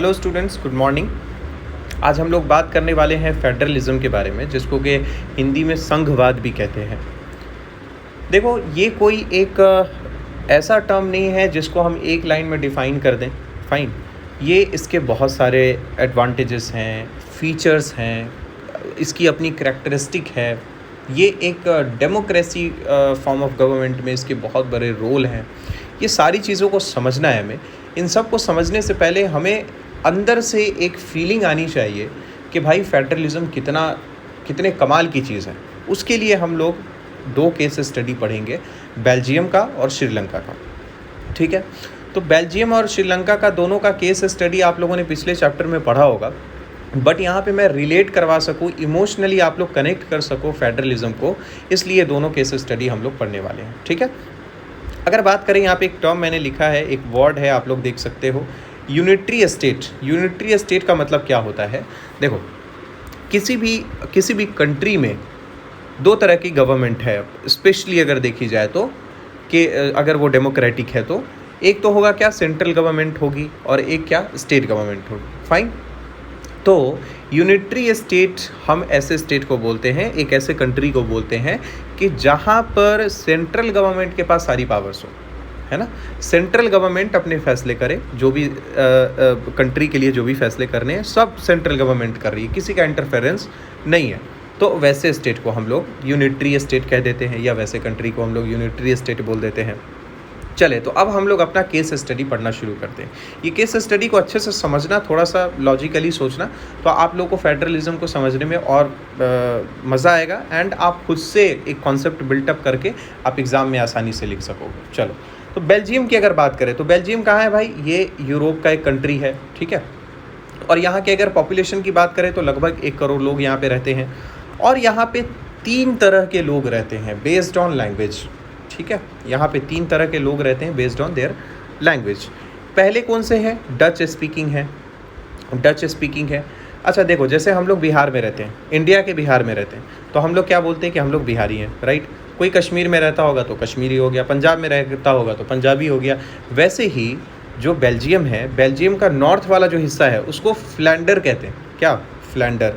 Hello students, good morning. आज हम लोग बात करने वाले हैं फेडरलिज्म के बारे में, जिसको कि हिंदी में संघवाद भी कहते हैं। देखो, ये कोई एक ऐसा टर्म नहीं है जिसको हम एक लाइन में डिफ़ाइन कर दें। फाइन, ये इसके बहुत सारे एडवांटेजेस हैं, फीचर्स हैं, इसकी अपनी करैक्टरिस्टिक है। ये एक डेमोक्रेसी फॉर्म ऑफ गवर्नमेंट में इसके बहुत बड़े रोल हैं। ये सारी चीज़ों को समझना है हमें। इन सब को समझने से पहले हमें अंदर से एक फीलिंग आनी चाहिए कि भाई फेडरलिज्म कितने कमाल की चीज़ है। उसके लिए हम लोग दो केस स्टडी पढ़ेंगे, बेल्जियम का और श्रीलंका का। ठीक है, तो बेल्जियम और श्रीलंका का दोनों का केस स्टडी आप लोगों ने पिछले चैप्टर में पढ़ा होगा, बट यहाँ पे मैं रिलेट करवा सकूँ, इमोशनली आप लोग कनेक्ट कर सको फेडरलिज्म को, इसलिए दोनों केस स्टडी हम लोग पढ़ने वाले हैं। ठीक है, अगर बात करें, यहाँ पे एक टर्म मैंने लिखा है, एक वर्ड है, आप लोग देख सकते हो, यूनिटरी स्टेट। यूनिटरी स्टेट का मतलब क्या होता है? देखो, किसी भी कंट्री में दो तरह की गवर्नमेंट है, स्पेशली अगर देखी जाए तो, कि अगर वो डेमोक्रेटिक है तो एक तो होगा क्या, सेंट्रल गवर्नमेंट होगी, और एक क्या, स्टेट गवर्नमेंट होगी। फाइन, तो यूनिटरी स्टेट हम ऐसे स्टेट को बोलते हैं, एक ऐसे कंट्री को बोलते हैं कि जहाँ पर सेंट्रल गवर्नमेंट के पास सारी पावर्स हो, है ना। सेंट्रल गवर्नमेंट अपने फैसले करे, जो भी कंट्री के लिए जो भी फैसले करने हैं सब सेंट्रल गवर्नमेंट कर रही है, किसी का इंटरफेरेंस नहीं है। तो वैसे स्टेट को हम लोग यूनिटरी स्टेट कह देते हैं, या वैसे कंट्री को हम लोग यूनिटरी स्टेट बोल देते हैं। चले, तो अब हम लोग अपना केस स्टडी पढ़ना शुरू करते हैं। ये केस स्टडी को अच्छे से समझना, थोड़ा सा लॉजिकली सोचना, तो आप लोगों को फेडरलिज्म को समझने में और मज़ा आएगा, एंड आप खुद से एक कॉन्सेप्ट बिल्टअप करके आप एग्ज़ाम में आसानी से लिख सकोगे। चलो, तो बेल्जियम की अगर बात करें तो बेल्जियम कहाँ है भाई? ये यूरोप का एक कंट्री है। ठीक है, और यहाँ के अगर पॉपुलेशन की बात करें तो लगभग 1 करोड़ लोग यहाँ पे रहते हैं, और यहाँ पे 3 तरह के लोग रहते हैं बेस्ड ऑन लैंग्वेज। ठीक है, यहाँ पे 3 तरह के लोग रहते हैं बेस्ड ऑन देयर लैंग्वेज। पहले कौन से हैं? डच स्पीकिंग है। अच्छा देखो, जैसे हम लोग बिहार में रहते हैं, इंडिया के बिहार में रहते हैं, तो हम लोग क्या बोलते हैं कि हम लोग बिहारी हैं, राइट। कोई कश्मीर में रहता होगा तो कश्मीरी हो गया, पंजाब में रहता होगा तो पंजाबी हो गया। वैसे ही जो बेल्जियम है, बेल्जियम का नॉर्थ वाला जो हिस्सा है उसको फ्लैंडर कहते हैं। क्या? फ्लैंडर।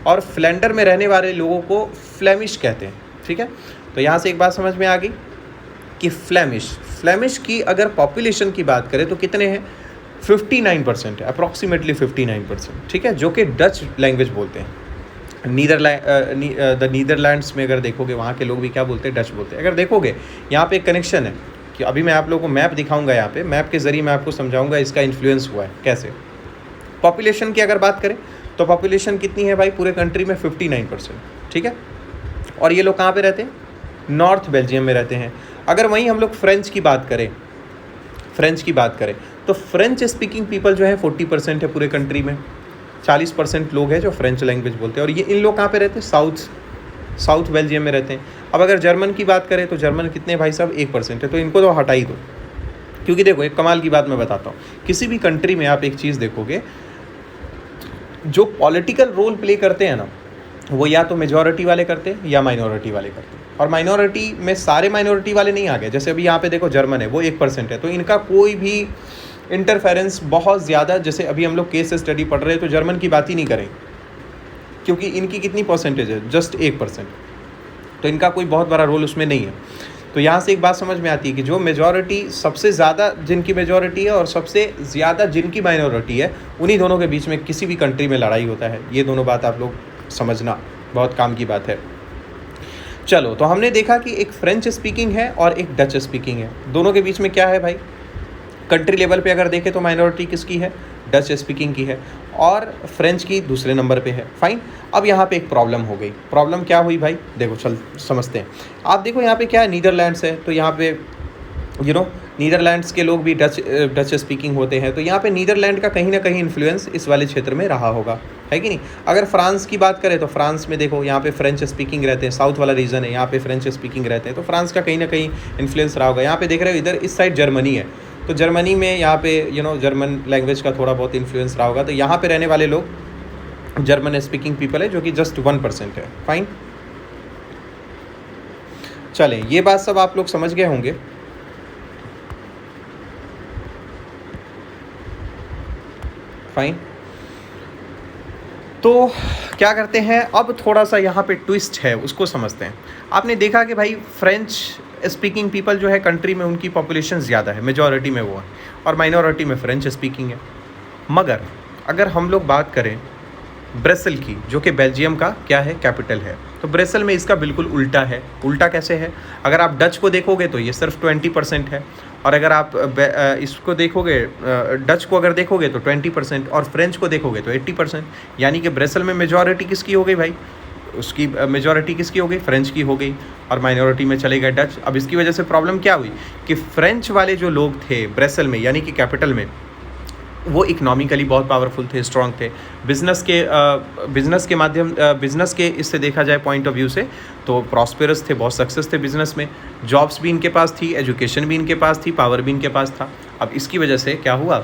और फ्लैंडर में रहने वाले लोगों को फ्लेमिश कहते हैं। ठीक है, तो यहाँ से एक बात समझ में आ गई कि फ्लेमिश की अगर पॉपुलेशन की बात करें तो कितने हैं? 59% है, अप्रॉक्सीमेटली 59%। ठीक है, जो कि डच लैंग्वेज बोलते हैं। नीदरलैंड्स में अगर देखोगे, वहाँ के लोग भी क्या बोलते हैं? डच बोलते हैं। अगर देखोगे, यहाँ पे एक कनेक्शन है कि अभी मैं आप लोगों को मैप दिखाऊंगा, यहाँ पे मैप के ज़रिए मैं आपको समझाऊंगा इसका इन्फ्लुएंस हुआ है कैसे। पॉपुलेशन की अगर बात करें तो पॉपुलेशन कितनी है भाई? पूरे कंट्री में 59%। ठीक है, और ये लोग कहाँ पे रहते हैं? नॉर्थ बेल्जियम में रहते हैं। अगर वहीं हम लोग फ्रेंच की बात करें तो फ्रेंच स्पीकिंग पीपल जो है 40% है पूरे कंट्री में। 40% लोग हैं जो फ्रेंच लैंग्वेज बोलते हैं, और ये इन लोग कहाँ पे रहते हैं? साउथ बेल्जियम में रहते हैं। अब अगर जर्मन की बात करें तो जर्मन कितने भाई साहब? 1% है, तो इनको तो हटा ही दो। क्योंकि देखो, एक कमाल की बात मैं बताता हूँ, किसी भी कंट्री में आप एक चीज़ देखोगे, जो पॉलिटिकल रोल प्ले करते हैं ना, वो या तो मेजॉरिटी वाले करते हैं या माइनॉरिटी वाले करते हैं। और माइनॉरिटी में सारे माइनॉरिटी वाले नहीं आ गए। जैसे अभी यहाँ पे देखो, जर्मन है, वो 1% है, तो इनका कोई भी इंटरफेरेंस बहुत ज़्यादा, जैसे अभी हम लोग केस स्टडी पढ़ रहे हैं तो जर्मन की बात ही नहीं करें, क्योंकि इनकी कितनी परसेंटेज है? जस्ट 1%। तो इनका कोई बहुत बड़ा रोल उसमें नहीं है। तो यहाँ से एक बात समझ में आती है कि जो मेजॉरिटी, सबसे ज़्यादा जिनकी मेजॉरिटी है और सबसे ज़्यादा जिनकी माइनॉरिटी है, उन्हीं दोनों के बीच में किसी भी कंट्री में लड़ाई होता है। ये दोनों बात आप लोग समझना, बहुत काम की बात है। चलो, तो हमने देखा कि एक फ्रेंच स्पीकिंग है और एक डच स्पीकिंग है। दोनों के बीच में क्या है भाई? कंट्री लेवल पे अगर देखें तो माइनॉरिटी किसकी है? डच स्पीकिंग की है, और फ्रेंच की दूसरे नंबर पे है। फाइन, अब यहाँ पे एक प्रॉब्लम हो गई। प्रॉब्लम क्या हुई भाई? देखो, चल समझते हैं। आप देखो यहाँ पे क्या है, नीदरलैंड्स है, तो यहाँ पे नीदरलैंड्स के लोग भी डच स्पीकिंग होते हैं, तो यहाँ पे नीदरलैंड का कहीं ना कहीं इन्फ्लुएंस इस वाले क्षेत्र में रहा होगा, है कि नहीं। अगर फ्रांस की बात करें तो फ्रांस में देखो, यहाँ पे फ्रेंच स्पीकिंग रहते हैं, साउथ वाला रीजन है, यहाँ पे फ्रेंच स्पीकिंग रहते हैं, तो फ्रांस का कहीं ना कहीं इन्फ्लुएंस रहा होगा। यहाँ पे देख रहे हो, इधर इस साइड जर्मनी है, तो जर्मनी में यहाँ पे जर्मन लैंग्वेज का थोड़ा बहुत इन्फ्लुएंस रहा होगा। तो यहाँ पे रहने वाले लोग जर्मन स्पीकिंग पीपल है, जो कि जस्ट 1% है। फाइन, चलें, ये बात सब आप लोग समझ गए होंगे। फाइन। तो क्या करते हैं, अब थोड़ा सा यहाँ पे ट्विस्ट है, उसको समझते हैं। आपने देखा कि भाई फ्रेंच स्पीकिंग पीपल जो है कंट्री में, उनकी पॉपुलेशन ज़्यादा है, मेजॉरिटी में वो है, और माइनॉरिटी में फ्रेंच स्पीकिंग है। मगर अगर हम लोग बात करें ब्रसेल की, जो कि बेल्जियम का क्या है, कैपिटल है, तो ब्रसेल में इसका बिल्कुल उल्टा है। उल्टा कैसे है? अगर आप डच को देखोगे तो ये सिर्फ 20% है, और अगर आप इसको देखोगे, डच को अगर देखोगे तो 20%, और फ्रेंच को देखोगे तो 80%। यानी कि ब्रसेल में मेजॉरिटी किसकी हो गई भाई? उसकी मेजॉरिटी किसकी हो गई? फ्रेंच की हो गई, और माइनॉरिटी में चले गए डच। अब इसकी वजह से प्रॉब्लम क्या हुई कि फ्रेंच वाले जो लोग थे ब्रसेल में, यानी कि कैपिटल में, वो इकोनॉमिकली बहुत पावरफुल थे, स्ट्रॉन्ग थे। बिजनेस के इससे देखा जाए पॉइंट ऑफ व्यू से तो प्रॉस्पेरस थे, बहुत सक्सेस थे बिजनेस में, जॉब्स भी इनके पास थी, एजुकेशन भी इनके पास थी, पावर भी इनके पास था। अब इसकी वजह से क्या हुआ,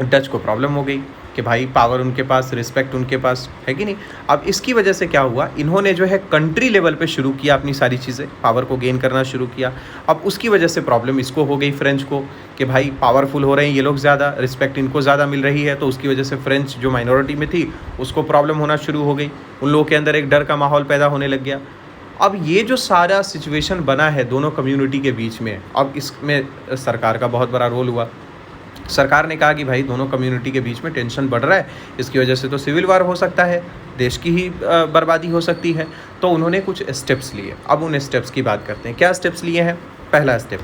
डच को प्रॉब्लम हो गई कि भाई पावर उनके पास, रिस्पेक्ट उनके पास है कि नहीं। अब इसकी वजह से क्या हुआ, इन्होंने जो है कंट्री लेवल पे शुरू किया अपनी सारी चीज़ें, पावर को गेन करना शुरू किया। अब उसकी वजह से प्रॉब्लम इसको हो गई, फ्रेंच को, कि भाई पावरफुल हो रहे हैं ये लोग ज़्यादा, रिस्पेक्ट इनको ज़्यादा मिल रही है, तो उसकी वजह से फ्रेंच जो माइनॉरिटी में थी उसको प्रॉब्लम होना शुरू हो गई। उन लोगों के अंदर एक डर का माहौल पैदा होने लग गया। अब ये जो सारा सिचुएशन बना है दोनों कम्युनिटी के बीच में, अब इसमें सरकार का बहुत बड़ा रोल हुआ। सरकार ने कहा कि भाई दोनों कम्युनिटी के बीच में टेंशन बढ़ रहा है, इसकी वजह से तो सिविल वार हो सकता है, देश की ही बर्बादी हो सकती है। तो उन्होंने कुछ स्टेप्स लिए। अब उन स्टेप्स की बात करते हैं। क्या स्टेप्स लिए हैं? पहला step,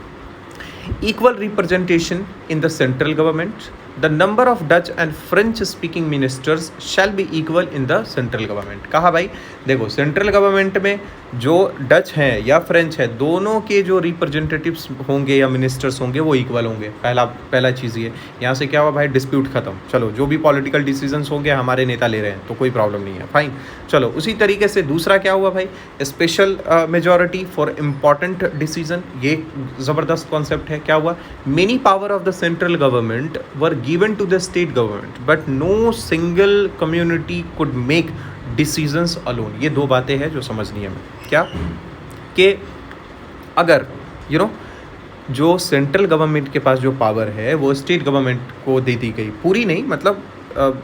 equal representation in the central government. The number of Dutch and French speaking ministers shall be equal in the central government. कहा भाई देखो, सेंट्रल गवर्नमेंट में जो डच हैं या फ्रेंच है, दोनों के जो रिप्रेजेंटेटिव्स होंगे या मिनिस्टर्स होंगे वो इक्वल होंगे। पहला चीज़ ये। यहाँ से क्या हुआ भाई, डिस्प्यूट खत्म। चलो, जो भी पॉलिटिकल डिसीजंस होंगे हमारे नेता ले रहे हैं तो कोई प्रॉब्लम नहीं है, फाइन। चलो, उसी तरीके से दूसरा क्या हुआ भाई, special majority for important decision. ये ज़बरदस्त कॉन्सेप्ट है। क्या हुआ, many power of the central government were given to the state government but no single community could make decisions alone. ये दो बातें हैं जो समझनी है हमें। क्या कि अगर जो सेंट्रल गवर्नमेंट के पास जो पावर है वो स्टेट गवर्नमेंट को दे दी गई, पूरी नहीं, मतलब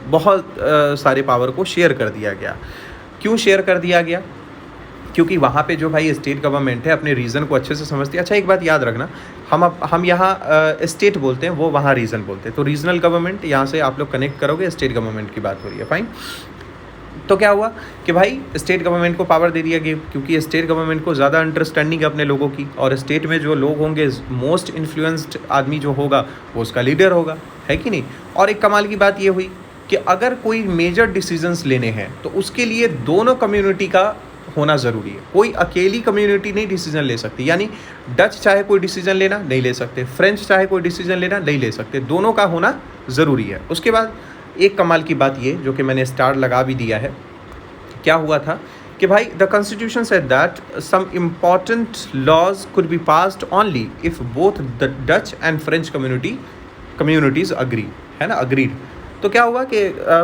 बहुत सारे पावर को शेयर कर दिया गया। क्यों शेयर कर दिया गया? क्योंकि वहाँ पे जो भाई स्टेट गवर्नमेंट है अपने रीजन को अच्छे से समझती है। अच्छा, एक बात याद रखना, हम यहाँ स्टेट बोलते हैं, वो वहाँ रीजन बोलते हैं। तो रीजनल गवर्नमेंट यहाँ से आप लोग कनेक्ट करोगे, स्टेट गवर्नमेंट की बात हो रही है, फाइन। तो क्या हुआ कि भाई स्टेट गवर्नमेंट को पावर दे दिया गया, क्योंकि स्टेट गवर्नमेंट को ज़्यादा अंडरस्टैंडिंग है अपने लोगों की, और स्टेट में जो लोग होंगे, मोस्ट इन्फ्लुएंस्ड आदमी जो होगा वो उसका लीडर होगा, है कि नहीं। और एक कमाल की बात ये हुई कि अगर कोई मेजर डिसीजंस लेने हैं तो उसके लिए दोनों कम्युनिटी का होना ज़रूरी है। कोई अकेली कम्युनिटी नहीं डिसीजन ले सकती। यानी डच चाहे कोई डिसीजन लेना नहीं ले सकते, फ्रेंच चाहे कोई डिसीजन लेना नहीं ले सकते, दोनों का होना ज़रूरी है। उसके बाद एक कमाल की बात ये, जो कि मैंने स्टार लगा भी दिया है, क्या हुआ था कि भाई the constitution said that some important laws could be passed only if both the Dutch and French communities agree, है ना, अग्रीड। तो क्या हुआ कि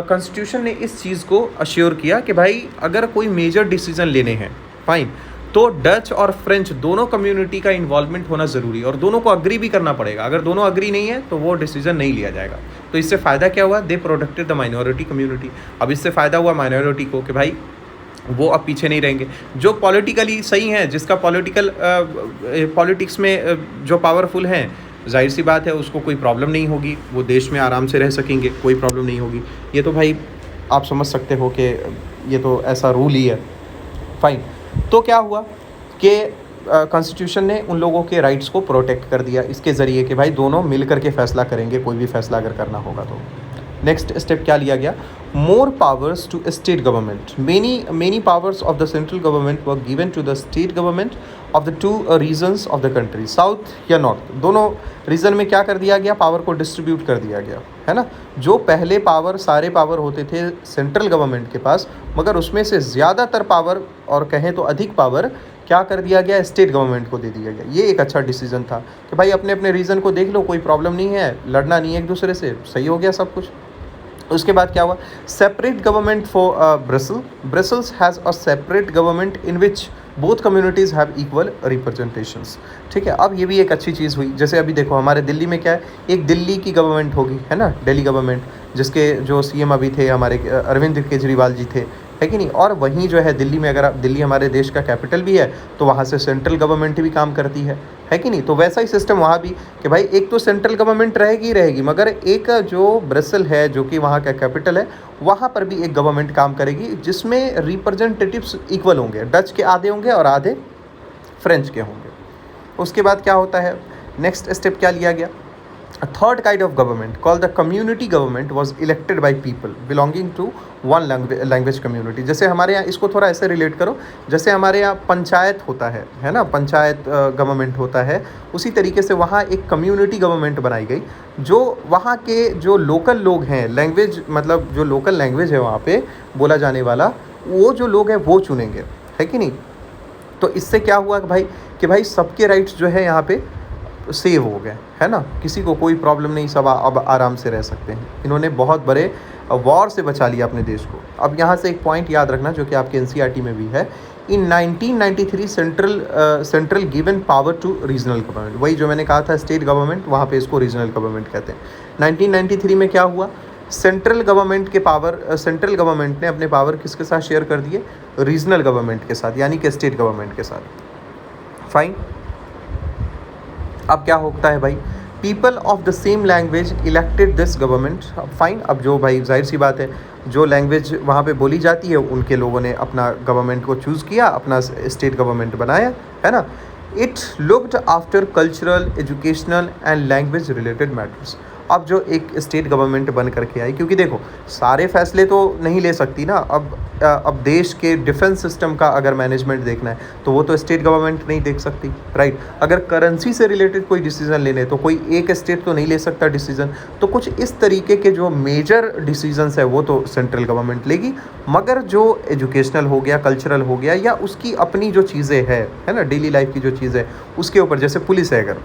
कॉन्स्टिट्यूशन ने इस चीज़ को अश्योर किया कि भाई अगर कोई मेजर डिसीजन लेने हैं, फाइन, तो डच और फ्रेंच दोनों कम्युनिटी का इन्वॉल्वमेंट होना ज़रूरी है, और दोनों को अग्री भी करना पड़ेगा। अगर दोनों अग्री नहीं है तो वो डिसीजन नहीं लिया जाएगा। तो इससे फ़ायदा क्या हुआ, दे प्रोटेक्टेड द माइनॉरिटी कम्युनिटी। अब इससे फ़ायदा हुआ माइनॉरिटी को कि भाई वो अब पीछे नहीं रहेंगे। जो पॉलिटिकली सही हैं, जिसका पॉलिटिक्स में जो पावरफुल हैं, जाहिर सी बात है उसको कोई प्रॉब्लम नहीं होगी, वो देश में आराम से रह सकेंगे, कोई प्रॉब्लम नहीं होगी। ये तो भाई आप समझ सकते हो कि ये तो ऐसा रूल ही है, फाइन। तो क्या हुआ कि कॉन्स्टिट्यूशन ने उन लोगों के राइट्स को प्रोटेक्ट कर दिया इसके ज़रिए कि भाई दोनों मिल कर के फैसला करेंगे, कोई भी फैसला अगर करना होगा तो। नेक्स्ट स्टेप क्या लिया गया, more powers to state government. Many powers of the central government were given to the state government of the two regions of the country, south या नॉर्थ। दोनों रीजन में क्या कर दिया गया, पावर को डिस्ट्रीब्यूट कर दिया गया, है ना। जो पहले सारे पावर होते थे सेंट्रल गवर्नमेंट के पास, मगर उसमें से ज़्यादातर पावर, और कहें तो अधिक पावर, क्या कर दिया गया, स्टेट गवर्नमेंट को दे दिया गया। ये एक अच्छा डिसीजन था कि भाई अपने अपने रीजन को देख लो, कोई प्रॉब्लम नहीं है, लड़ना नहीं है एक दूसरे से, सही हो गया सब कुछ। उसके बाद क्या हुआ, separate government for Brussels has a separate government in which both communities have equal representations. ठीक है, अब ये भी एक अच्छी चीज़ हुई। जैसे अभी देखो हमारे दिल्ली में क्या है, एक दिल्ली की गवर्नमेंट होगी, है ना, दिल्ली गवर्नमेंट, जिसके जो सीएम अभी थे हमारे अरविंद केजरीवाल जी थे, है कि नहीं। और वहीं जो है दिल्ली में, अगर दिल्ली हमारे देश का कैपिटल भी है तो वहाँ से सेंट्रल गवर्नमेंट भी काम करती है कि नहीं। तो वैसा ही सिस्टम वहाँ भी, कि भाई एक तो सेंट्रल गवर्नमेंट रहेगी ही रहेगी, मगर एक जो ब्रसेल है जो कि वहाँ का कैपिटल है, वहाँ पर भी एक गवर्नमेंट काम करेगी, जिसमें रिप्रेजेंटेटिव्स इक्वल होंगे, डच के आधे होंगे और आधे फ्रेंच के होंगे। उसके बाद क्या होता है, नेक्स्ट स्टेप क्या लिया गया, A third kind of government called the community government was elected by people belonging to one language community। जैसे हमारे यहाँ, इसको थोड़ा ऐसे रिलेट करो, जैसे हमारे यहाँ पंचायत होता है ना, पंचायत गवर्नमेंट होता है, उसी तरीके से वहाँ एक कम्युनिटी गवर्नमेंट बनाई गई, जो वहाँ के जो लोकल लोग हैं, लैंग्वेज मतलब जो लोकल लैंग्वेज है वहाँ पे बोला जाने वाला, वो जो लोग हैं वो चुनेंगे, है कि नहीं। तो इससे क्या हुआ कि भाई सबके राइट्स जो है यहाँ पे सेव हो गए, है ना, किसी को कोई प्रॉब्लम नहीं, सब अब आराम से रह सकते हैं। इन्होंने बहुत बड़े वॉर से बचा लिया अपने देश को। अब यहाँ से एक पॉइंट याद रखना जो कि आपके एनसीईआरटी में भी है, in 1993 central given power to regional government, वही जो मैंने कहा था स्टेट गवर्नमेंट, वहाँ पे इसको रीजनल गवर्नमेंट कहते हैं। 1993 में क्या हुआ, सेंट्रल गवर्नमेंट ने अपने पावर किसके साथ शेयर कर दिए, रीजनल गवर्नमेंट के साथ, यानी कि स्टेट गवर्नमेंट के साथ। फाइन, अब क्या होता है भाई, people of the same language elected this government. Fine, अब जो भाई जाहिर सी बात है, जो लैंग्वेज वहाँ पे बोली जाती है उनके लोगों ने अपना गवर्नमेंट को चूज़ किया, अपना स्टेट गवर्नमेंट बनाया, है ना। It looked after cultural, educational and language related matters. अब जो एक स्टेट गवर्नमेंट बन करके आई, क्योंकि देखो सारे फैसले तो नहीं ले सकती ना, अब देश के डिफेंस सिस्टम का अगर मैनेजमेंट देखना है तो वो तो स्टेट गवर्नमेंट नहीं देख सकती, राइट। अगर करेंसी से रिलेटेड कोई डिसीजन लेने तो कोई एक स्टेट तो नहीं ले सकता डिसीजन। तो कुछ इस तरीके के जो मेजर डिसीजंस है वो तो सेंट्रल गवर्नमेंट लेगी, मगर जो एजुकेशनल हो गया, कल्चरल हो गया, या उसकी अपनी जो चीज़ें है ना, डेली लाइफ की जो चीज़ें है उसके ऊपर, जैसे पुलिस है अगर,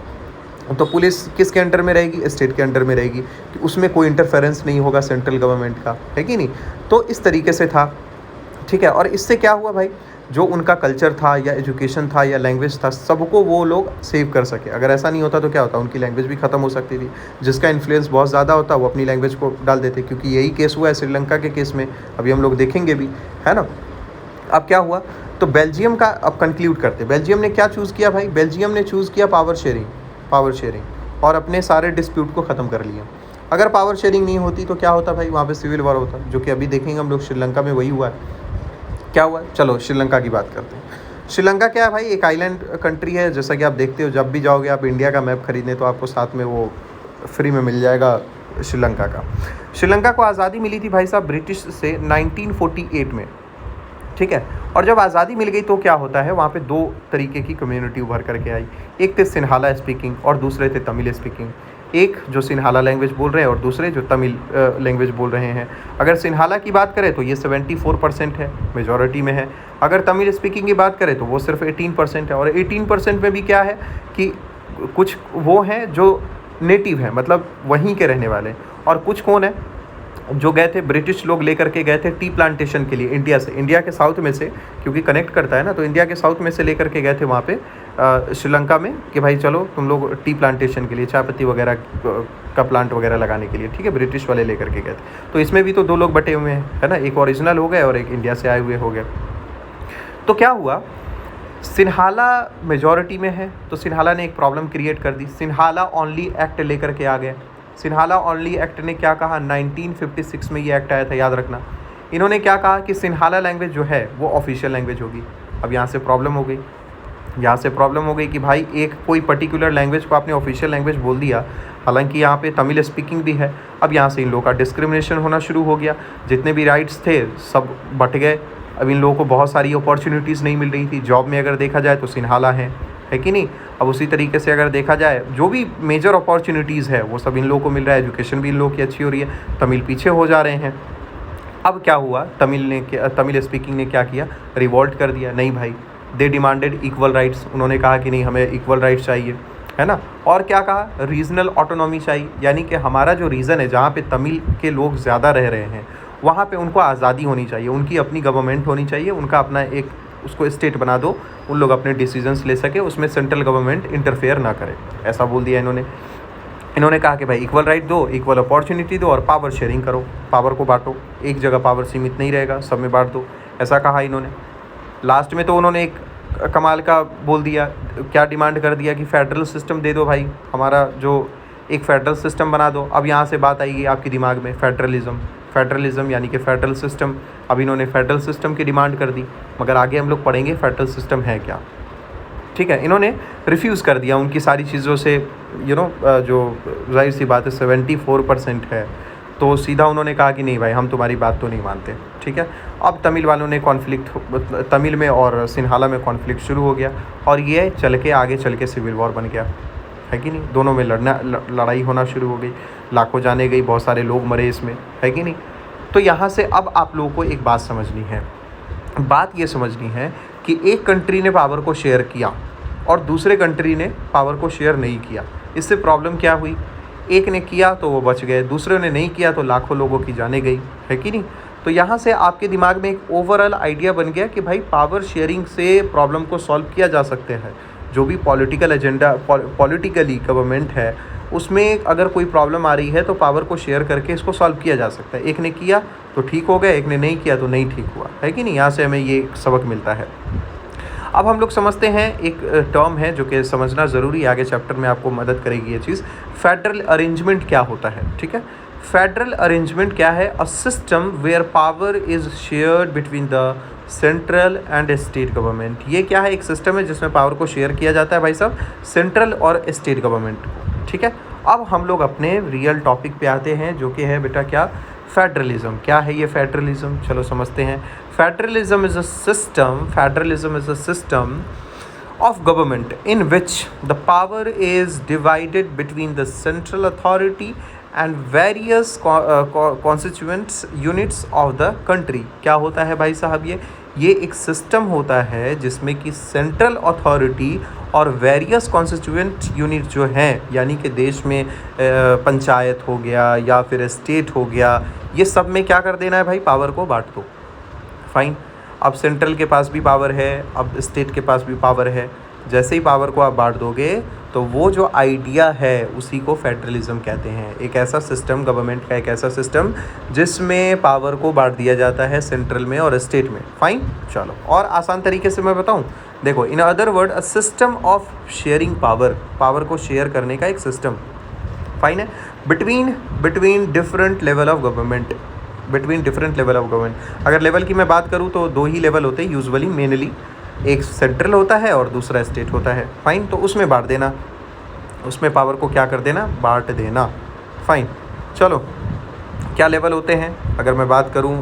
तो पुलिस किसके अंडर में रहेगी, स्टेट के अंडर में रहेगी, कि उसमें कोई इंटरफेरेंस नहीं होगा सेंट्रल गवर्नमेंट का, है कि नहीं। तो इस तरीके से था, ठीक है। और इससे क्या हुआ भाई, जो उनका कल्चर था या एजुकेशन था या लैंग्वेज था, सबको वो लोग सेव कर सके। अगर ऐसा नहीं होता तो क्या होता, उनकी लैंग्वेज भी ख़त्म हो सकती थी। जिसका इन्फ्लुएंस बहुत ज़्यादा होता वो अपनी लैंग्वेज को डाल देते, क्योंकि यही केस हुआ है श्रीलंका के केस में, अभी हम लोग देखेंगे भी, है ना। अब क्या हुआ, तो बेल्जियम का अब कंक्लूड करते, बेल्जियम ने क्या चूज़ किया भाई, बेल्जियम ने चूज़ किया पावर शेयरिंग और अपने सारे डिस्प्यूट को ख़त्म कर लिया। अगर पावर शेयरिंग नहीं होती तो क्या होता भाई, वहाँ पे सिविल वॉर होता, जो कि अभी देखेंगे हम लोग श्रीलंका में वही हुआ है। क्या हुआ, चलो श्रीलंका की बात करते हैं। श्रीलंका क्या है भाई, एक आइलैंड कंट्री है, जैसा कि आप देखते हो जब भी जाओगे आप इंडिया का मैप खरीदने तो आपको साथ में वो फ्री में मिल जाएगा श्रीलंका का। श्रीलंका को आज़ादी मिली थी भाई साहब ब्रिटिश से 1948 में, ठीक है। और जब आज़ादी मिल गई तो क्या होता है, वहाँ पे दो तरीके की कम्युनिटी उभर करके आई, एक थे सिन्हाला स्पीकिंग और दूसरे थे तमिल स्पीकिंग। एक जो सिन्हाला लैंग्वेज बोल रहे हैं और दूसरे जो तमिल लैंग्वेज बोल रहे हैं। अगर सिन्हाला की बात करें तो ये 74% है, मेजॉरिटी में है। अगर तमिल स्पीकिंग की बात करें तो वो सिर्फ 18% है। और 18% में भी क्या है कि कुछ वो हैं जो नेटिव हैं, मतलब वहीं के रहने वाले, और कुछ कौन है जो गए थे, ब्रिटिश लोग लेकर के गए थे टी प्लांटेशन के लिए इंडिया से, इंडिया के साउथ में से, क्योंकि कनेक्ट करता है ना, तो इंडिया के साउथ में से लेकर के गए थे वहाँ पे श्रीलंका में कि भाई चलो तुम लोग टी प्लांटेशन के लिए, चाय पत्ती वगैरह का प्लांट वगैरह लगाने के लिए, ठीक है, ब्रिटिश वाले लेकर के गए थे। तो इसमें भी तो दो लोग बटे हुए हैं, है ना, एक ओरिजिनल हो गए और एक इंडिया से आए हुए हो गए। तो क्या हुआ, सिन्हाला मेजॉरिटी में है तो सिन्हाला ने एक प्रॉब्लम क्रिएट कर दी। सिन्हाला ओनली एक्ट लेकर के आ गए। सिन्हाला ओनली एक्ट ने क्या कहा, 1956 में ये एक्ट आया था, याद रखना। इन्होंने क्या कहा कि सिन्हाला लैंग्वेज जो है वो ऑफिशियल लैंग्वेज होगी। अब यहाँ से प्रॉब्लम हो गई कि भाई एक कोई पर्टिकुलर लैंग्वेज को आपने ऑफिशियल लैंग्वेज बोल दिया, हालांकि यहाँ पे तमिल स्पीकिंग भी है। अब यहाँ से इन लोगों का डिस्क्रिमिनेशन होना शुरू हो गया, जितने भी राइट्स थे सब बट गए। अब इन लोगों को बहुत सारी अपॉर्चुनिटीज़ नहीं मिल रही थी। जॉब में अगर देखा जाए तो सिन्हाला है कि नहीं। अब उसी तरीके से अगर देखा जाए जो भी मेजर अपॉर्चुनिटीज़ है वो सब इन लोगों को मिल रहा है, एजुकेशन भी इन लोगों की अच्छी हो रही है, तमिल पीछे हो जा रहे हैं। अब क्या हुआ, तमिल स्पीकिंग ने क्या किया, रिवॉल्ट कर दिया। नहीं भाई, दे डिमांडेड इक्वल राइट्स। उन्होंने कहा कि नहीं, हमें इक्वल राइट्स चाहिए, है ना। और क्या कहा, रीजनल ऑटोनॉमी चाहिए, यानी कि हमारा जो रीजन है जहाँ पे तमिल के लोग ज़्यादा रह रहे हैं वहाँ पे उनको आज़ादी होनी चाहिए, उनकी अपनी गवर्नमेंट होनी चाहिए, उनका अपना एक उसको स्टेट बना दो, उन लोग अपने डिसीजंस ले सके, उसमें सेंट्रल गवर्नमेंट इंटरफेयर ना करे, ऐसा बोल दिया इन्होंने कहा कि भाई इक्वल राइट दो, इक्वल अपॉर्चुनिटी दो और पावर शेयरिंग करो, पावर को बांटो, एक जगह पावर सीमित नहीं रहेगा, सब में बांट दो, ऐसा कहा इन्होंने। लास्ट में तो उन्होंने एक कमाल का बोल दिया, क्या डिमांड कर दिया कि फेडरल सिस्टम दे दो भाई, हमारा जो एक फेडरल सिस्टम बना दो। अब यहाँ से बात आएगी आपके दिमाग में फेडरलिज्म यानी कि फेडरल सिस्टम। अब इन्होंने फेडरल सिस्टम की डिमांड कर दी, मगर आगे हम लोग पढ़ेंगे फेडरल सिस्टम है क्या, ठीक है। इन्होंने रिफ्यूज़ कर दिया उनकी सारी चीज़ों से, जो जाहिर सी बात है 74% है, तो सीधा उन्होंने कहा कि नहीं भाई हम तुम्हारी बात तो नहीं मानते, ठीक है। अब तमिल वालों ने कॉन्फ्लिक्ट, तमिल में और सिन्हाला में कॉन्फ्लिक्ट शुरू हो गया और ये आगे चल के सिविल वॉर बन गया, है कि नहीं। दोनों में लड़ाई होना शुरू हो गई, लाखों जाने गई, बहुत सारे लोग मरे इसमें, है कि नहीं। तो यहाँ से अब आप लोगों को एक बात समझनी है, बात ये समझनी है कि एक कंट्री ने पावर को शेयर किया और दूसरे कंट्री ने पावर को शेयर नहीं किया। इससे प्रॉब्लम क्या हुई, एक ने किया तो वो बच गए, दूसरे ने नहीं किया तो लाखों लोगों की जाने गई, है कि नहीं। तो यहाँ से आपके दिमाग में एक ओवरऑल आइडिया बन गया कि भाई पावर शेयरिंग से प्रॉब्लम को सॉल्व किया जा सकते हैं। जो भी पॉलिटिकल एजेंडा, पॉलिटिकली गवर्नमेंट है, उसमें अगर कोई प्रॉब्लम आ रही है तो पावर को शेयर करके इसको सॉल्व किया जा सकता है। एक ने किया तो ठीक हो गया, एक ने नहीं किया तो नहीं ठीक हुआ, है कि नहीं। यहाँ से हमें ये सबक मिलता है। अब हम लोग समझते हैं एक टर्म है जो कि समझना ज़रूरी है, आगे चैप्टर में आपको मदद करेगी ये चीज़। फेडरल अरेंजमेंट क्या होता है, ठीक है। फेडरल अरेंजमेंट क्या है, a system where power is shared between the central and state government. ये क्या है, एक सिस्टम है जिसमें पावर को शेयर किया जाता है भाई साहब सेंट्रल और स्टेट गवर्नमेंट को, ठीक है। अब हम लोग अपने रियल टॉपिक पे आते हैं जो कि है बेटा क्या, फेडरलिज्म। क्या है ये फेडरलिज्म, चलो समझते हैं। Federalism is a system of government in which the power is divided between the central authority and various constituent units of the country। क्या होता है भाई साहब, ये एक सिस्टम होता है जिसमें कि सेंट्रल अथॉरिटी और वेरियस कॉन्स्टिट्यूएंट यूनिट जो हैं, यानी कि देश में पंचायत हो गया या फिर स्टेट हो गया, ये सब में क्या कर देना है भाई, पावर को बांट दो। फाइन, अब सेंट्रल के पास भी पावर है, अब स्टेट के पास भी पावर है। जैसे ही पावर को आप बांट दोगे तो वो जो आइडिया है उसी को फेडरलिज्म कहते हैं। एक ऐसा सिस्टम, गवर्नमेंट का एक ऐसा सिस्टम जिसमें पावर को बांट दिया जाता है सेंट्रल में और स्टेट में। फाइन, चलो और आसान तरीके से मैं बताऊं, देखो, in other word a system of sharing power को शेयर करने का एक सिस्टम। फाइन है, between different level of government, अगर लेवल की मैं बात करूँ तो दो ही लेवल होते हैं यूजुअली, मेनली एक सेंट्रल होता है और दूसरा स्टेट होता है। फाइन, तो उसमें बांट देना, उसमें पावर को क्या कर देना, बांट देना। फाइन, चलो क्या लेवल होते हैं, अगर मैं बात करूँ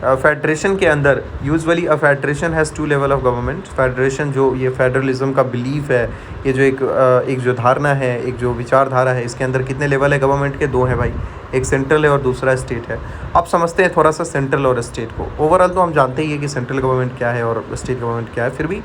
फेडरेशन के अंदर, usually a federation has 2 level of government. Federation जो ये फेडरलिज्म का बिलीफ है, ये जो एक जो धारणा है, एक जो विचारधारा है, इसके अंदर कितने लेवल है गवर्नमेंट के, 2 हैं भाई, एक सेंट्रल है और दूसरा स्टेट है। अब समझते हैं थोड़ा सा सेंट्रल और स्टेट को। ओवरऑल तो हम जानते ही है कि सेंट्रल गवर्नमेंट क्या है और स्टेट गवर्नमेंट क्या है, फिर भी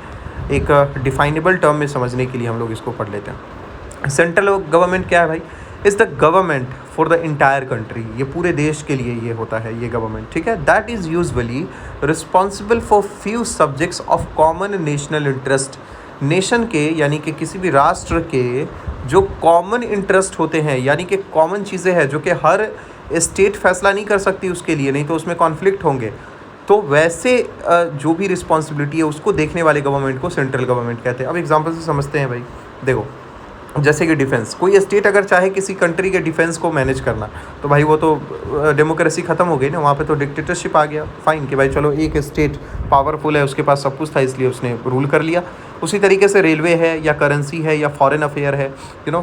एक डिफाइनेबल टर्म में समझने के लिए हम लोग इसको पढ़ लेते हैं। सेंट्रल गवर्नमेंट क्या है भाई, is the government for the entire country, ये पूरे देश के लिए ये होता है ये गवर्नमेंट, ठीक है। That is usually responsible for few subjects of common national interest. Nation के यानी कि किसी भी राष्ट्र के जो कॉमन इंटरेस्ट होते हैं, यानी कि कॉमन चीज़ें हैं जो कि हर स्टेट फैसला नहीं कर सकती उसके लिए, नहीं तो उसमें कॉन्फ्लिक्ट होंगे, तो वैसे जो भी रिस्पॉन्सिबिलिटी है उसको देखने वाले गवर्नमेंट को सेंट्रल गवर्नमेंट कहते हैं। अब एग्जांपल से समझते हैं भाई, देखो जैसे कि डिफेंस, कोई स्टेट अगर चाहे किसी कंट्री के डिफेंस को मैनेज करना, तो भाई वो तो डेमोक्रेसी ख़त्म हो गई ना, वहाँ पे तो डिक्टेटरशिप आ गया। फाइन, कि भाई चलो एक स्टेट पावरफुल है, उसके पास सब कुछ था इसलिए उसने रूल कर लिया। उसी तरीके से रेलवे है या करेंसी है या फॉरेन अफेयर है,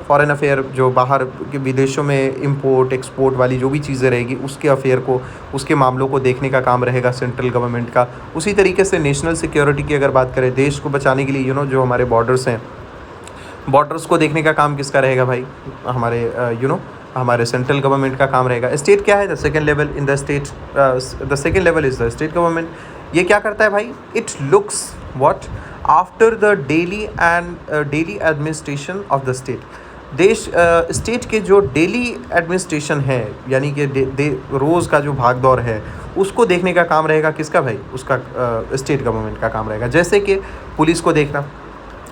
फॉरेन अफेयर जो बाहर के विदेशों में इंपोर्ट एक्सपोर्ट वाली जो भी चीज़ें रहेगी, उसके अफेयर को, उसके मामलों को देखने का काम रहेगा सेंट्रल गवर्नमेंट का। उसी तरीके से नेशनल सिक्योरिटी की अगर बात करें, देश को बचाने के लिए जो हमारे बॉर्डर्स हैं, बॉर्डर्स को देखने का काम किसका रहेगा भाई, हमारे सेंट्रल गवर्नमेंट का काम रहेगा। स्टेट क्या है, the second level in the state, the second level is the state government. ये क्या करता है भाई, it looks what after the daily administration of the state. देश स्टेट के जो डेली एडमिनिस्ट्रेशन है, यानी कि रोज़ का जो भाग दौड़ है, उसको देखने का काम रहेगा किसका भाई? उसका स्टेट गवर्नमेंट का काम रहेगा। जैसे कि पुलिस को देखना,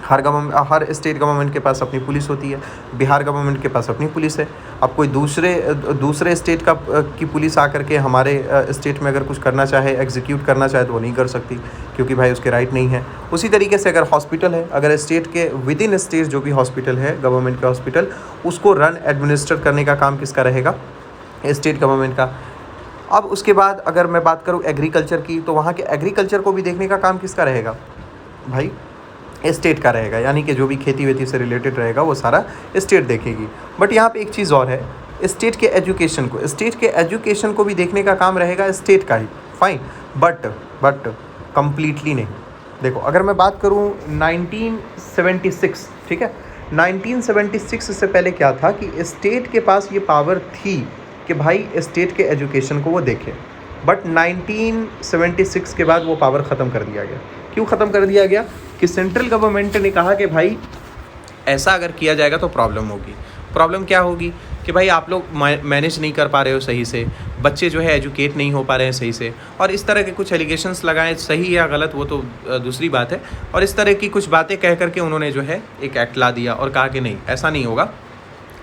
हर स्टेट गवर्नमेंट के पास अपनी पुलिस होती है। बिहार गवर्नमेंट के पास अपनी पुलिस है। अब कोई दूसरे स्टेट की पुलिस आकर के हमारे स्टेट में अगर कुछ करना चाहे, एग्जीक्यूट करना चाहे, तो वो नहीं कर सकती, क्योंकि भाई उसके राइट नहीं है। उसी तरीके से अगर हॉस्पिटल है, अगर स्टेट के विद इन स्टेट जो भी हॉस्पिटल है, गवर्नमेंट के हॉस्पिटल, उसको रन एडमिनिस्टर करने का काम किसका रहेगा? स्टेट गवर्नमेंट का। अब उसके बाद अगर मैं बात करूँ एग्रीकल्चर की, तो वहाँ के एग्रीकल्चर को भी देखने का काम किसका रहेगा भाई? स्टेट का रहेगा, यानी कि जो भी खेती वेती से रिलेटेड रहेगा वो सारा स्टेट देखेगी। बट यहाँ पे एक चीज़ और है, स्टेट के एजुकेशन को भी देखने का काम रहेगा स्टेट का ही। फाइन, बट कम्प्लीटली नहीं। देखो, अगर मैं बात करूँ 1976, ठीक है, 1976 से पहले क्या था कि स्टेट के पास ये पावर थी कि भाई स्टेट के एजुकेशन को वो देखे। बट 1976 के बाद वो पावर ख़त्म कर दिया गया। क्यों ख़त्म कर दिया गया? कि सेंट्रल गवर्नमेंट ने कहा कि भाई ऐसा अगर किया जाएगा तो प्रॉब्लम होगी। प्रॉब्लम क्या होगी? कि भाई आप लोग मैनेज नहीं कर पा रहे हो सही से, बच्चे जो है एजुकेट नहीं हो पा रहे हैं सही से, और इस तरह के कुछ एलिगेशंस लगाएं, सही या गलत वो तो दूसरी बात है। और इस तरह की कुछ बातें कह करके उन्होंने जो है एक एक्ट ला दिया और कहा कि नहीं, ऐसा नहीं होगा।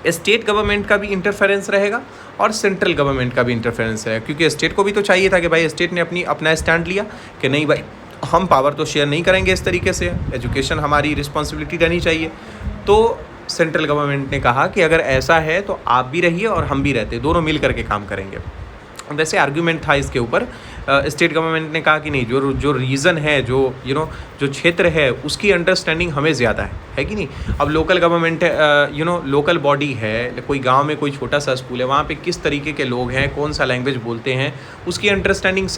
स्टेट गवर्नमेंट का भी इंटरफेरेंस रहेगा और सेंट्रल गवर्नमेंट का भी इंटरफेरेंस है, क्योंकि स्टेट को भी तो चाहिए था कि भाई स्टेट ने अपना स्टैंड लिया कि नहीं भाई, हम पावर तो शेयर नहीं करेंगे इस तरीके से, एजुकेशन हमारी रिस्पॉन्सिबिलिटी रहनी चाहिए। तो सेंट्रल गवर्नमेंट ने कहा कि अगर ऐसा है तो आप भी रहिए और हम भी रहते, दोनों मिल करके काम करेंगे। वैसे आर्ग्यूमेंट था इसके ऊपर। स्टेट गवर्नमेंट ने कहा कि नहीं, जो रीज़न है, जो क्षेत्र है, उसकी अंडरस्टैंडिंग हमें ज़्यादा है कि नहीं। अब लोकल गवर्नमेंट है, लोकल बॉडी है, कोई गांव में कोई छोटा सा स्कूल है, वहाँ पे किस तरीके के लोग हैं, कौन सा लैंग्वेज बोलते हैं, उसकी अंडरस्टैंडिंग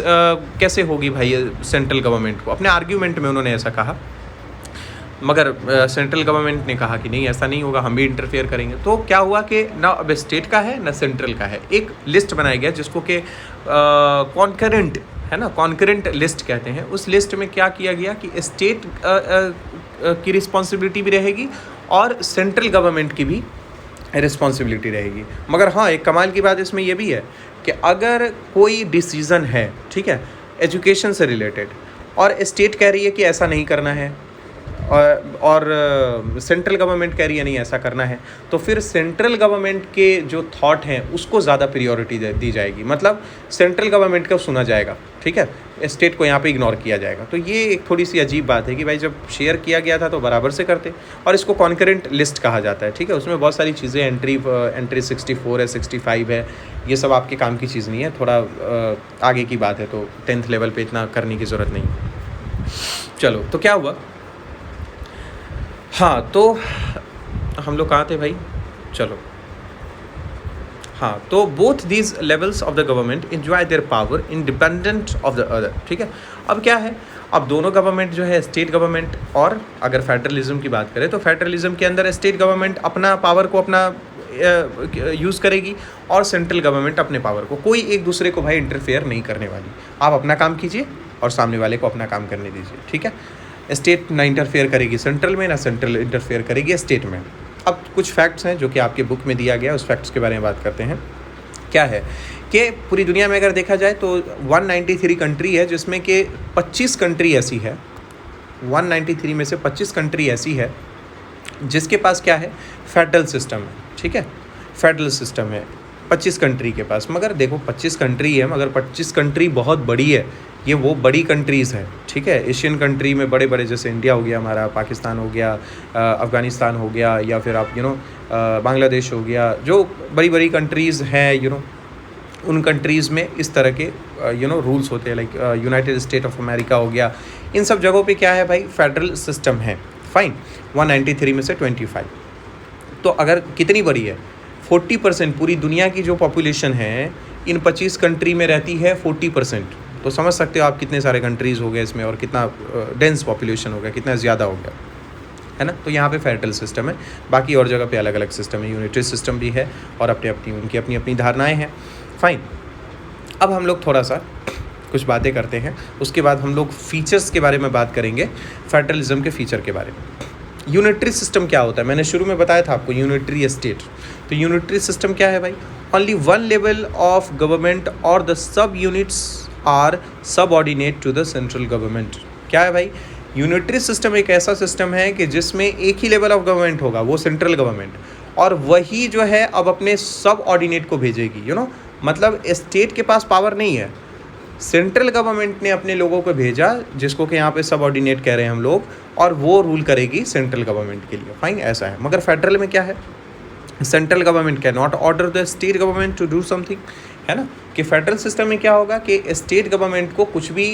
कैसे होगी भाई सेंट्रल गवर्नमेंट को। अपने आर्ग्यूमेंट में उन्होंने ऐसा कहा, मगर सेंट्रल गवर्नमेंट ने कहा कि नहीं, ऐसा नहीं होगा, हम भी इंटरफेयर करेंगे। तो क्या हुआ कि ना अब स्टेट का है ना सेंट्रल का है। एक लिस्ट बनाया गया जिसको कि कॉन्करेंट है ना, कॉन्करेंट लिस्ट कहते हैं। उस लिस्ट में क्या किया गया कि स्टेट की रिस्पॉन्सिबिलिटी भी रहेगी और सेंट्रल गवर्नमेंट की भी रिस्पॉन्सिबिलिटी रहेगी। मगर हाँ, एक कमाल की बात इसमें यह भी है कि अगर कोई डिसीज़न है, ठीक है, एजुकेशन से रिलेटेड, और स्टेट कह रही है कि ऐसा नहीं करना है, और सेंट्रल गवर्नमेंट कह रही है नहीं ऐसा करना है, तो फिर सेंट्रल गवर्नमेंट के जो थॉट हैं उसको ज़्यादा प्रायोरिटी दी जाएगी। मतलब सेंट्रल गवर्नमेंट का सुना जाएगा, ठीक है, स्टेट को यहाँ पे इग्नोर किया जाएगा। तो ये एक थोड़ी सी अजीब बात है कि भाई जब शेयर किया गया था तो बराबर से करते, और इसको कॉन्करेंट लिस्ट कहा जाता है, ठीक है। उसमें बहुत सारी चीज़ें, एंट्री 64 है, 65 है, ये सब आपके काम की चीज़ नहीं है, थोड़ा आगे की बात है, तो 10th लेवल पे इतना करने की ज़रूरत नहीं। चलो, तो क्या हुआ? हाँ, तो हम लोग कहाँ थे भाई? चलो, हाँ, तो both these levels of the government enjoy their power independent of the other, ठीक है। अब क्या है, अब दोनों गवर्नमेंट जो है, स्टेट गवर्नमेंट, और अगर फेडरलिज्म की बात करें तो फेडरलिज्म के अंदर स्टेट गवर्नमेंट अपना पावर को अपना यूज़ करेगी और सेंट्रल गवर्नमेंट अपने पावर को, कोई एक दूसरे को भाई इंटरफेयर नहीं करने वाली। आप अपना काम कीजिए और सामने वाले को अपना काम करने दीजिए, ठीक है। स्टेट ना इंटरफेयर करेगी सेंट्रल में, ना सेंट्रल इंटरफेयर करेगी स्टेट में। अब कुछ फैक्ट्स हैं जो कि आपके बुक में दिया गया, उस फैक्ट्स के बारे में बात करते हैं। क्या है कि पूरी दुनिया में अगर देखा जाए तो 193 कंट्री है, जिसमें कि 25 कंट्री ऐसी है, 193 में से 25 कंट्री ऐसी है जिसके पास क्या है, फेडरल सिस्टम है, ठीक है। फेडरल सिस्टम है 25 कंट्री के पास। मगर देखो 25 कंट्री है, मगर 25 कंट्री बहुत बड़ी है, ये वो बड़ी कंट्रीज़ हैं, ठीक है। एशियन कंट्री में बड़े बड़े, जैसे इंडिया हो गया हमारा, पाकिस्तान हो गया, अफ़गानिस्तान हो गया, या फिर आप बांग्लादेश हो गया, जो बड़ी बड़ी कंट्रीज़ हैं, उन कंट्रीज़ में इस तरह के रूल्स होते हैं। Like United state of America हो गया, इन सब जगहों पे क्या है भाई, फेडरल सिस्टम है। फाइन, 193 में से 25। तो अगर कितनी बड़ी है, 40%, पूरी दुनिया की जो पॉपुलेशन है इन 25 कंट्री में रहती है 40%। तो समझ सकते हो आप कितने सारे कंट्रीज़ हो गए इसमें, और कितना डेंस पॉपुलेशन हो गया, कितना ज़्यादा हो गया, है ना। तो यहाँ पे फेडरल सिस्टम है, बाकी और जगह पे अलग अलग सिस्टम है, यूनिटरी सिस्टम भी है, और उनकी अपनी अपनी धारणाएं हैं। फाइन, अब हम लोग थोड़ा सा कुछ बातें करते हैं, उसके बाद हम लोग फीचर्स के बारे में बात करेंगे, फेडरलिज्म के फीचर के बारे में। यूनिटरी सिस्टम क्या होता है, मैंने शुरू में बताया था आपको यूनिटरी स्टेट। तो यूनिटरी सिस्टम क्या है भाई, only one level of government और the sub units are subordinate to the central government. क्या है भाई, यूनिटरी सिस्टम एक ऐसा सिस्टम है कि जिसमें एक ही लेवल ऑफ गवर्नमेंट होगा, वो सेंट्रल गवर्नमेंट, और वही जो है अब अपने सब ऑर्डिनेट को भेजेगी, मतलब स्टेट के पास पावर नहीं है, सेंट्रल गवर्नमेंट ने अपने लोगों को भेजा, जिसको कि यहाँ पे सब ऑर्डिनेट कह रहे हैं हम लोग, और वो रूल करेगी सेंट्रल गवर्नमेंट के लिए। फाइन, ऐसा है। मगर फेडरल में क्या है, central government can not order the state government to do something, है ना, कि फेडरल सिस्टम में क्या होगा कि स्टेट गवर्नमेंट को कुछ भी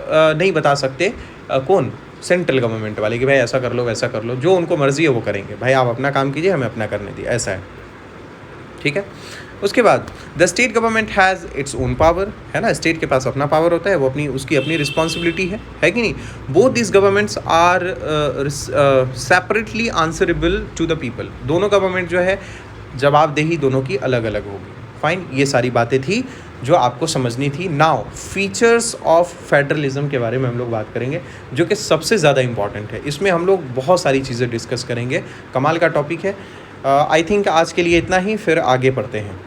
नहीं बता सकते, कौन, सेंट्रल गवर्नमेंट वाले, कि भाई ऐसा कर लो वैसा कर लो, जो उनको मर्जी है वो करेंगे, भाई आप अपना काम कीजिए, हमें अपना करने दिए, ऐसा है। ठीक है, उसके बाद the state government has its own power, है ना, स्टेट के पास अपना पावर होता है, वो उसकी अपनी रिस्पॉन्सिबिलिटी है कि नहीं। Both this governments are separately answerable to the people, दोनों गवर्नमेंट जो है जवाबदेही दोनों की अलग अलग होगी। फाइन, ये सारी बातें थी जो आपको समझनी थी। नाउ फीचर्स ऑफ फेडरलिज्म के बारे में हम लोग बात करेंगे, जो कि सबसे ज़्यादा इंपॉर्टेंट है। इसमें हम लोग बहुत सारी चीज़ें डिस्कस करेंगे, कमाल का टॉपिक है। आई थिंक आज के लिए इतना ही, फिर आगे पढ़ते हैं।